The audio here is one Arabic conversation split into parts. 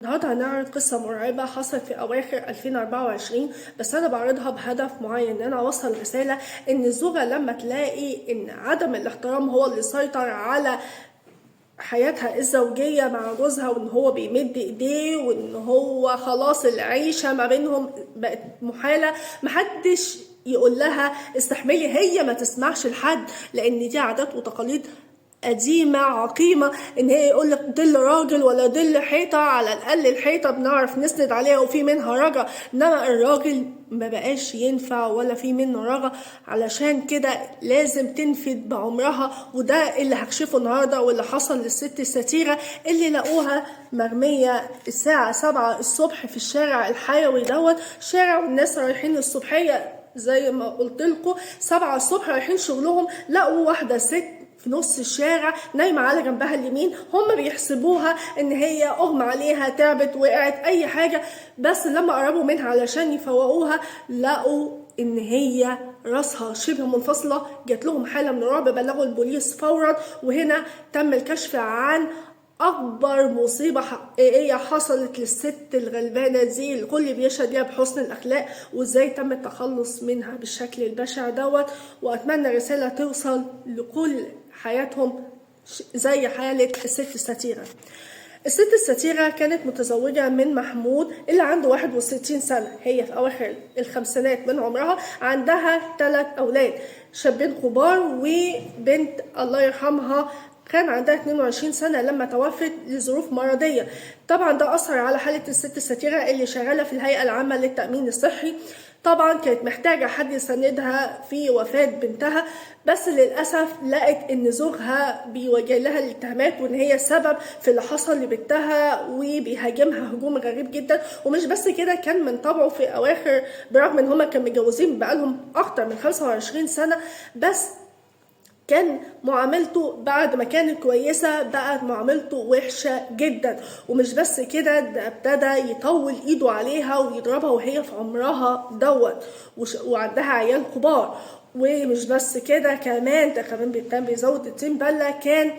النهارده هنعرض قصة مرعبة حصلت في أواخر 2024. بس أنا بعرضها بهدف معين، إن أنا أوصل رسالة إن الزوجة لما تلاقي إن عدم الاحترام هو اللي سيطر على حياتها الزوجية مع جوزها، وإن هو بيمد إيديه، وإن هو خلاص العيشة ما بينهم بقت محالة، محدش يقول لها استحملي، هي ما تسمعش لحد، لأن دي عادات وتقاليد قديمة عقيمة. ان هي يقول لك دل راجل ولا دل حيطة، على الاقل الحيطة بنعرف نسند عليها وفي منها رجا، انما الراجل ما بقاش ينفع ولا في منه رجا. علشان كده لازم تنفد بعمرها، وده اللي هكشفه النهاردة، واللي حصل للست الستيرة اللي لقوها مرمية الساعة 7 الصبح في الشارع الحيوي شارع والناس رايحين الصبحية زي ما قلت لكم 7 الصبح رايحين شغلهم، لقوا واحدة ست في نص الشارع نايمة على جنبها اليمين. هم بيحسبوها ان هي اغمى عليها، تعبت، وقعت، اي حاجة، بس لما قربوا منها علشان يفوقوها لقوا ان هي راسها شبه منفصلة. جات لهم حالة من الرعب، بلغوا البوليس فورا، وهنا تم الكشف عن اكبر مصيبه حقيقيه حصلت للست الغلبانه دي، الكل بيشهد ليها بحسن الاخلاق، وازاي تم التخلص منها بالشكل البشع واتمنى رساله توصل لكل حياتهم زي حاله الست الستيره. الست الستيرة كانت متزوجة من محمود اللي عنده 61 سنة، هي في أواخر الخمسينات من عمرها، عندها 3 أولاد شابين كبار وبنت الله يرحمها كان عندها 22 سنة لما توفت لظروف مرضية. طبعا ده أثر على حالة الست الستيرة اللي شغالة في الهيئة العامة للتأمين الصحي. طبعا كانت محتاجة حد يساندها في وفاة بنتها، بس للأسف لقت إن زوجها بيوجه لها الاتهامات وإن هي سبب في اللي حصل لبنتها، وبيهاجمها هجوم غريب جدا. ومش بس كده، كان من طبعه في أواخر، برغم إن هما كانوا متجوزين بقالهم أكتر من 25 سنة، بس كان معاملته بعد ما كانت كويسة بقت معاملته وحشة جدا. ومش بس كده، ده ابتدى يطول ايده عليها ويضربها وهي في عمرها وعندها عيال كبار. ومش بس كده، ده كمان كان بيزود الطين بلة. كان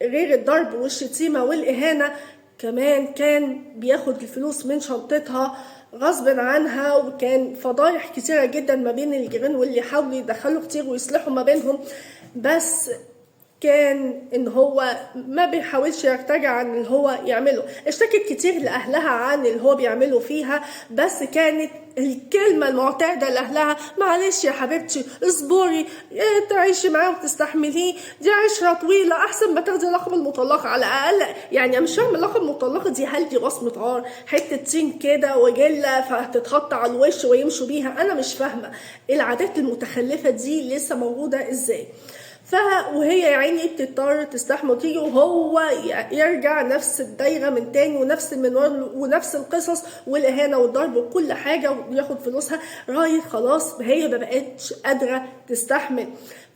غير الضرب والشتيمة والإهانة، كمان كان بياخد الفلوس من شنطتها غصب عنها، وكان فضايح كتيرة جدا ما بين الجيران، واللي حاولوا يدخلوا كتير ويصلحوا ما بينهم، بس كان ان هو ما بيحاولش يرتجع عن اللي هو يعمله. اشتكت كتير لاهلها عن اللي هو بيعمله فيها، بس كانت الكلمة المعتادة لأهلها: معلش يا حبيبتي اصبري، تعيشي معاه وتستحمليه، دي عشرة طويلة، أحسن ما تاخدي لقب المطلقة على الأقل. يعني أنا مش فاهمة لقب المطلقة دي، هل دي وصمة عار، حتة طين كده وجلة فهتتحط على الوش ويمشوا بيها؟ أنا مش فاهمة العادات المتخلفة دي لسه موجودة إزاي. وهي يا عيني بتضطر تستحمل وتيجي، وهو يرجع نفس الدايره من تاني، ونفس المنوال ونفس القصص والاهانه والضرب وكل حاجه، وياخد فلوسها رايح. خلاص هي ما بقتش قادره تستحمل،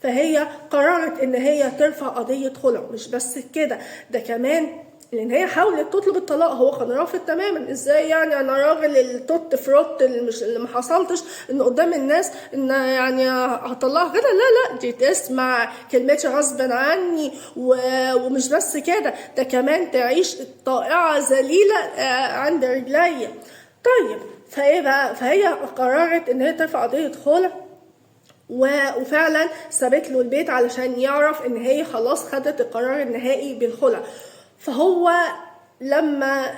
فهي قررت ان هي ترفع قضيه خلع. مش بس كده، ده كمان لان هي حاولت تطلب الطلاق، هو كان رافض تماما. ازاي يعني انا راجل التوت فروت اللي ما حصلتش ان قدام الناس ان يعني هطلعها كده؟ لا لا، دي تسمع كلمتي غصب عني. ومش بس كده، ده كمان تعيش الطائعه ذليله عند رجليا. طيب فايه بقى؟ فهي قررت ان هي ترفع قضيه خلع، وفعلا سابت له البيت علشان يعرف ان هي خلاص خدت القرار النهائي بالخلع. فهو لما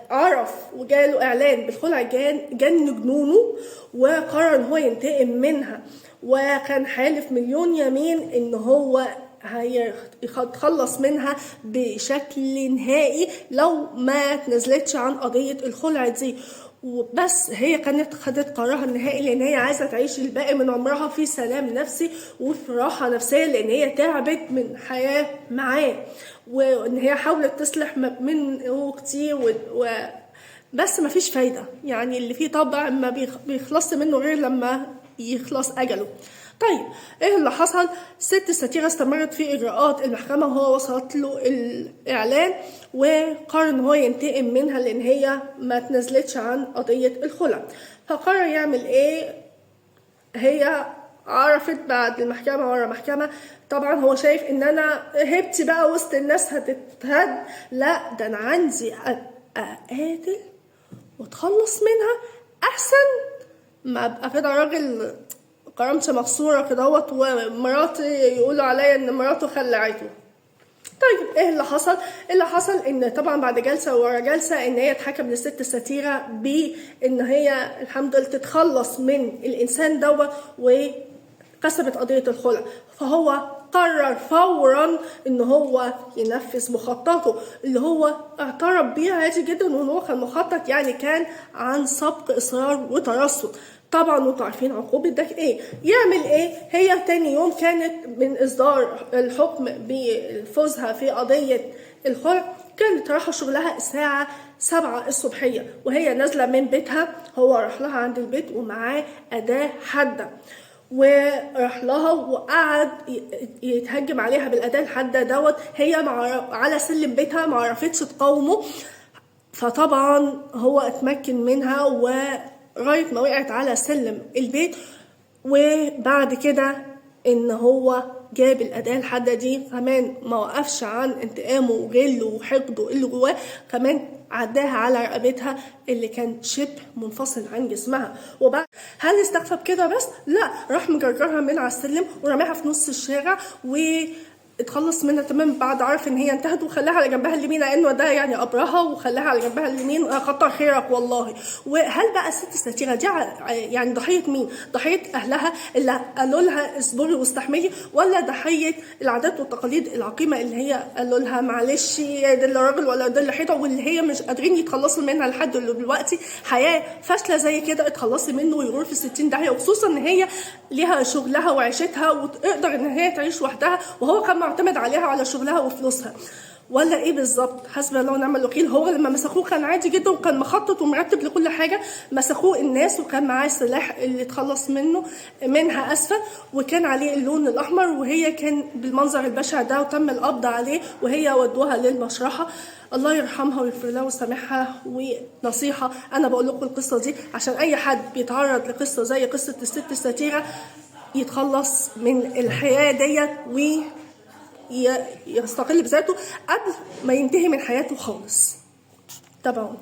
عرف وجاله اعلان بالخلع جن جنونه، وقرر ان هو ينتقم منها، وكان حالف مليون يمين ان هو هيتخلص منها بشكل نهائي لو ما تنزلتش عن قضية الخلع دي. وبس هي كانت خدت قرارها النهائي، لان هي عايزه تعيش الباقي من عمرها في سلام نفسي وفي راحه نفسيه، لان هي تعبت من حياه معاه، وان هي حاولت تصلح منه كتير بس ما فيش فايده. يعني اللي فيه طبع ما بيخلص منه غير لما يخلص اجله. طيب ايه اللي حصل؟ ست الستيرة استمرت في اجراءات المحكمة، وهو وصلت له الاعلان، وقرر ان هو ينتقم منها لان هي ما تنزلتش عن قضية الخلع. فقرر يعمل ايه؟ هي عرفت بعد المحكمة ورا محكمة، طبعا هو شايف ان انا هبتي بقى وسط الناس هتتهد. لا، ده انا عندي اقاتل وتخلص منها احسن ما ابقى كده راجل كرامتي مكسوره كدهوت ومراتي يقولوا عليا ان مراته خلعته. طيب ايه اللي حصل؟ اللي حصل ان طبعا بعد جلسه ورا جلسه ان هي اتحكم للست ستيره بان هي الحمد لله تتخلص من الانسان دوت وكسبت قضيه الخلع. فهو قرر فورا ان هو ينفذ مخططه اللي هو اعترف بيها عادي جدا، وان هو كان مخطط يعني كان عن سبق اصرار وترصد. طبعا انتوا عارفين عقوبة ده ايه، يعمل ايه؟ هي تاني يوم كانت من اصدار الحكم بفوزها في قضية الخلع، كانت رايحة شغلها الساعة 7 الصبحية وهي نازلة من بيتها. هو راح لها عند البيت ومعاه أداة حادة، وراح لها وقعد يتهجم عليها بالأداة الحادة دوت. هي على سلم بيتها معرفتش تقاومه، فطبعا هو اتمكن منها ولغاية ما وقعت على سلم البيت. وبعد كده ان هو جاب الأداة الحادة دي، كمان ما وقفش عن انتقامه وغله وحقده اللي جواه، كمان عداها على رقبتها اللي كان شبه منفصل عن جسمها. وبعد هل استخفى بكده بس؟ لا، راح مجرجرها من على السلم ورماها في نص الشارع اتخلص منها تمام بعد عرف ان هي انتهت، وخلاها على جنبها اليمين لانه ده يعني قبرها، وخلاها على جنبها اليمين. كتر خيرك والله. وهل بقى الست الستيره دي يعني ضحيه مين؟ ضحيه اهلها اللي قالوا لها اصبري واستحملي، ولا ضحيه العادات والتقاليد العقيمه اللي هي قالوا لها معلش ده اللي راجل ولا ده اللي حيطه، واللي هي مش قادرين يتخلصوا منها لحد دلوقتي؟ حياه فاشله زي كده اتخلصي منه ويغور في 60 داهيه، وخصوصا ان هي ليها شغلها وعيشتها وتقدر ان هي تعيش وحدها، وهو كان معتمد عليها على شغلها وفلوسها. ولا ايه بالظبط؟ حسبي الله ونعم الوكيل. هو لما مسكوه كان عادي جدا وكان مخطط ومرتب لكل حاجه. مسكوه الناس وكان معاه السلاح اللي اتخلص منها اسفه، وكان عليه اللون الاحمر، وهي كان بالمنظر البشع ده وتم القبض عليه، وهي ودوها للمشرحه. الله يرحمها ويغفر لها ويسامحها. ونصيحه انا بقول لكم القصه دي عشان اي حد بيتعرض لقصه زي قصه الست الستيره يتخلص من الحياه ديت ويستقل بذاته قبل ما ينتهي من حياته خالص. تابعوني.